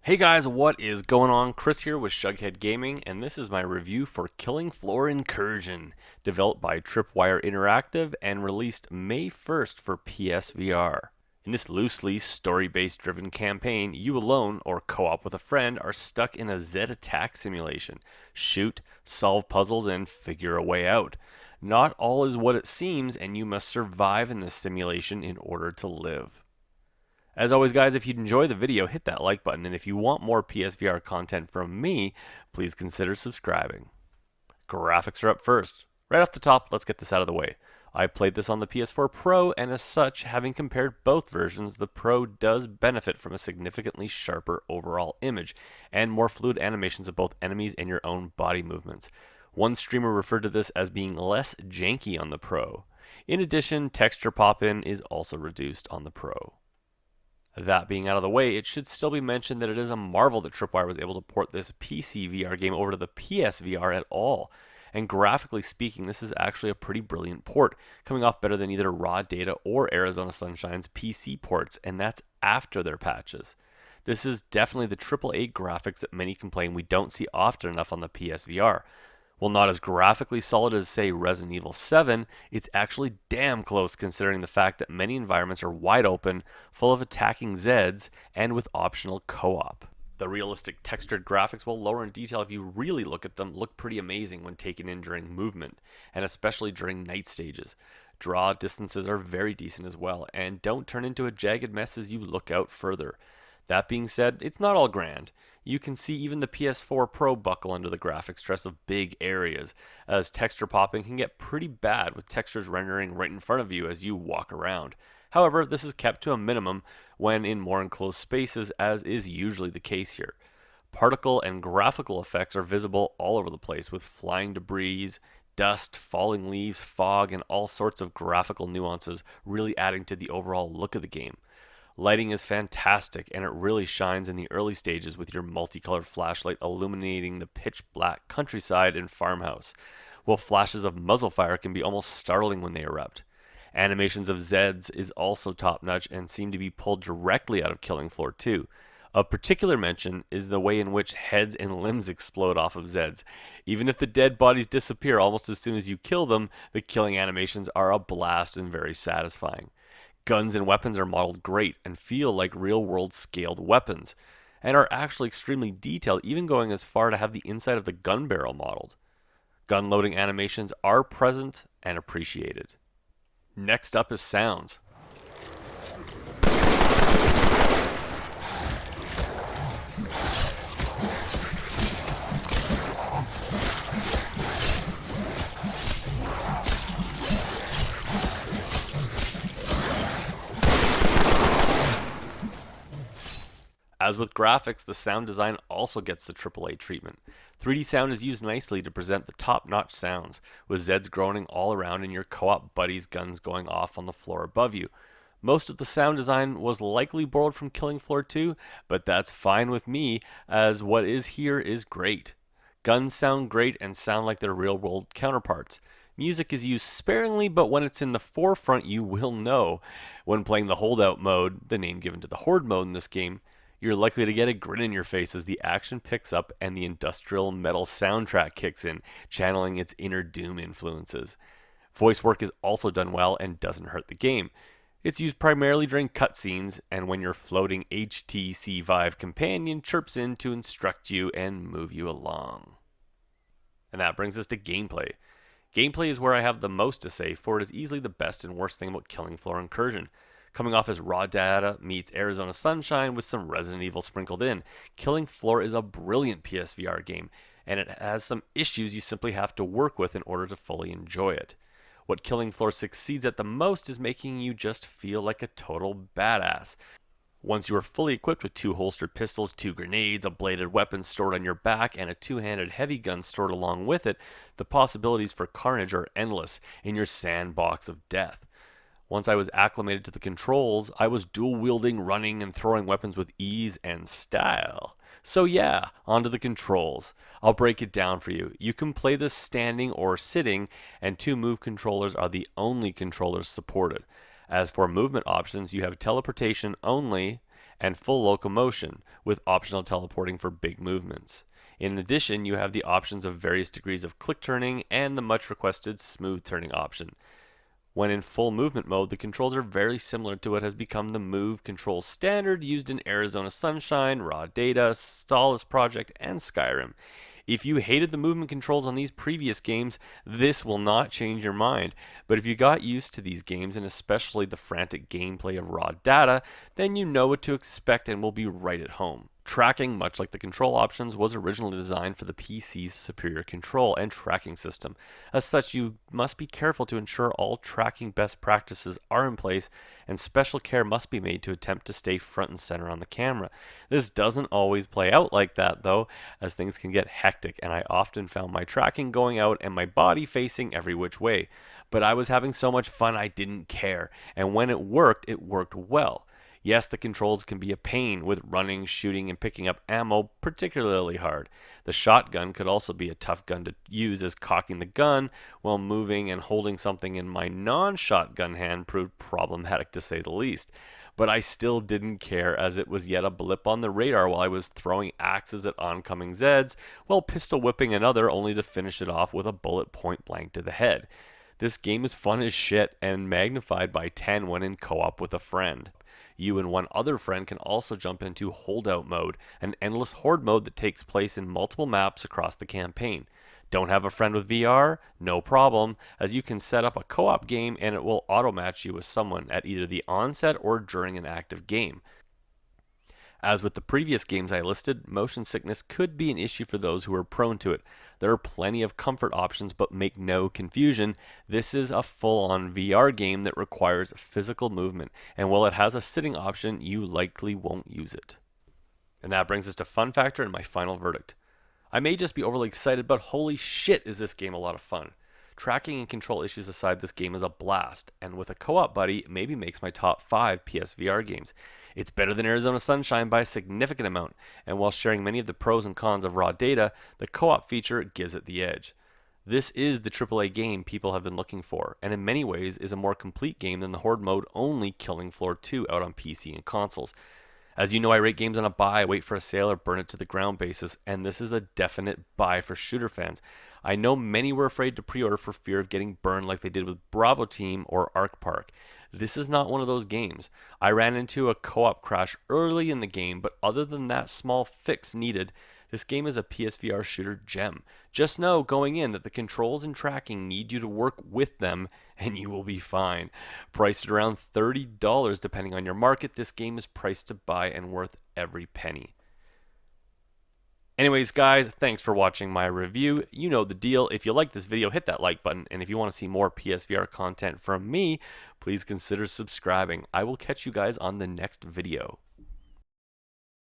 Hey guys, what is going on? Chris here with Shugghead Gaming, and this is my review for Floor Incursion, developed by Tripwire Interactive and released May 1st for PSVR. In this loosely story-based driven campaign, you alone or co-op with a friend are stuck in a Z attack simulation. Shoot, solve puzzles, and figure a way out. Not all is what it seems, and you must survive in this simulation in order to live. As always, guys, if you enjoy the video, hit that like button, and if you want more PSVR content from me, please consider subscribing. Graphics are up first. Right off the top, let's get this out of the way. I played this on the PS4 Pro, and as such, having compared both versions, the Pro does benefit from a significantly sharper overall image, and more fluid animations of both enemies and your own body movements. One streamer referred to this as being less janky on the Pro. In addition, texture pop-in is also reduced on the Pro. That being out of the way, it should still be mentioned that it is a marvel that Tripwire was able to port this PC VR game over to the PSVR at all. And graphically speaking, this is actually a pretty brilliant port, coming off better than either Raw Data or Arizona Sunshine's PC ports, and that's after their patches. This is definitely the AAA graphics that many complain we don't see often enough on the PSVR. While not as graphically solid as, say, Resident Evil 7, it's actually damn close considering the fact that many environments are wide open, full of attacking Zeds, and with optional co-op. The realistic textured graphics, while lower in detail if you really look at them, look pretty amazing when taken in during movement, and especially during night stages. Draw distances are very decent as well, and don't turn into a jagged mess as you look out further. That being said, it's not all grand. You can see even the PS4 Pro buckle under the graphic stress of big areas, as texture popping can get pretty bad with textures rendering right in front of you as you walk around. However, this is kept to a minimum when in more enclosed spaces, as is usually the case here. Particle and graphical effects are visible all over the place with flying debris, dust, falling leaves, fog, and all sorts of graphical nuances really adding to the overall look of the game. Lighting is fantastic, and it really shines in the early stages with your multicolored flashlight illuminating the pitch black countryside and farmhouse, while flashes of muzzle fire can be almost startling when they erupt. Animations of Zeds is also top-notch and seem to be pulled directly out of Floor 2. Of particular mention is the way in which heads and limbs explode off of Zeds. Even if the dead bodies disappear almost as soon as you kill them, the killing animations are a blast and very satisfying. Guns and weapons are modeled great and feel like real-world scaled weapons, and are actually extremely detailed, even going as far to have the inside of the gun barrel modeled. Gun loading animations are present and appreciated. Next up is sounds. As with graphics, the sound design also gets the AAA treatment. 3D sound is used nicely to present the top-notch sounds, with Zeds groaning all around and your co-op buddies' guns going off on the floor above you. Most of the sound design was likely borrowed from Floor 2, but that's fine with me, as what is here is great. Guns sound great and sound like their real-world counterparts. Music is used sparingly, but when it's in the forefront, you will know. When playing the Holdout mode, the name given to the Horde mode in this game, you're likely to get a grin in your face as the action picks up and the industrial metal soundtrack kicks in, channeling its inner Doom influences. Voice work is also done well and doesn't hurt the game. It's used primarily during cutscenes and when your floating HTC Vive companion chirps in to instruct you and move you along. And that brings us to gameplay. Gameplay is where I have the most to say, for it is easily the best and worst thing about Floor Incursion. Coming off as Raw Data meets Arizona Sunshine with some Resident Evil sprinkled in, Floor is a brilliant PSVR game, and it has some issues you simply have to work with in order to fully enjoy it. What Floor succeeds at the most is making you just feel like a total badass. Once you are fully equipped with 2 holstered pistols, 2 grenades, a bladed weapon stored on your back, and a 2-handed heavy gun stored along with it, the possibilities for carnage are endless in your sandbox of death. Once I was acclimated to the controls, I was dual-wielding, running, and throwing weapons with ease and style. So yeah, onto the controls. I'll break it down for you. You can play this standing or sitting, and 2 move controllers are the only controllers supported. As for movement options, you have teleportation only and full locomotion, with optional teleporting for big movements. In addition, you have the options of various degrees of click turning and the much requested smooth turning option. When in full movement mode, the controls are very similar to what has become the Move control standard used in Arizona Sunshine, Raw Data, Solace Project, and Skyrim. If you hated the movement controls on these previous games, this will not change your mind. But if you got used to these games, and especially the frantic gameplay of Raw Data, then you know what to expect and will be right at home. Tracking, much like the control options, was originally designed for the PC's superior control and tracking system. As such, you must be careful to ensure all tracking best practices are in place, and special care must be made to attempt to stay front and center on the camera. This doesn't always play out like that, though, as things can get hectic, and I often found my tracking going out and my body facing every which way. But I was having so much fun I didn't care, and when it worked well. Yes, the controls can be a pain, with running, shooting, and picking up ammo particularly hard. The shotgun could also be a tough gun to use, as cocking the gun while moving and holding something in my non-shotgun hand proved problematic to say the least. But I still didn't care, as it was yet a blip on the radar while I was throwing axes at oncoming Zeds, while pistol whipping another only to finish it off with a bullet point blank to the head. This game is fun as shit and magnified by 10 when in co-op with a friend. You and one other friend can also jump into Holdout mode, an endless horde mode that takes place in multiple maps across the campaign. Don't have a friend with VR? No problem, as you can set up a co-op game and it will auto-match you with someone at either the onset or during an active game. As with the previous games I listed, motion sickness could be an issue for those who are prone to it. There are plenty of comfort options, but make no confusion, this is a full-on VR game that requires physical movement, and while it has a sitting option, you likely won't use it. And that brings us to fun factor and my final verdict. I may just be overly excited, but holy shit is this game a lot of fun. Tracking and control issues aside, this game is a blast, and with a co-op buddy, maybe makes my top 5 PSVR games. It's better than Arizona Sunshine by a significant amount, and while sharing many of the pros and cons of Raw Data, the co-op feature gives it the edge. This is the AAA game people have been looking for, and in many ways is a more complete game than the Horde mode only Killing Floor 2 out on PC and consoles. As you know, I rate games on a buy, wait for a sale, or burn it to the ground basis, and this is a definite buy for shooter fans. I know many were afraid to pre-order for fear of getting burned like they did with Bravo Team or Arc Park. This is not one of those games. I ran into a co-op crash early in the game, but other than that small fix needed, this game is a PSVR shooter gem. Just know going in that the controls and tracking need you to work with them, and you will be fine. Priced at around $30 depending on your market, this game is priced to buy and worth every penny. Anyways, guys, thanks for watching my review. You know the deal. If you like this video, hit that like button. And if you want to see more PSVR content from me, please consider subscribing. I will catch you guys on the next video.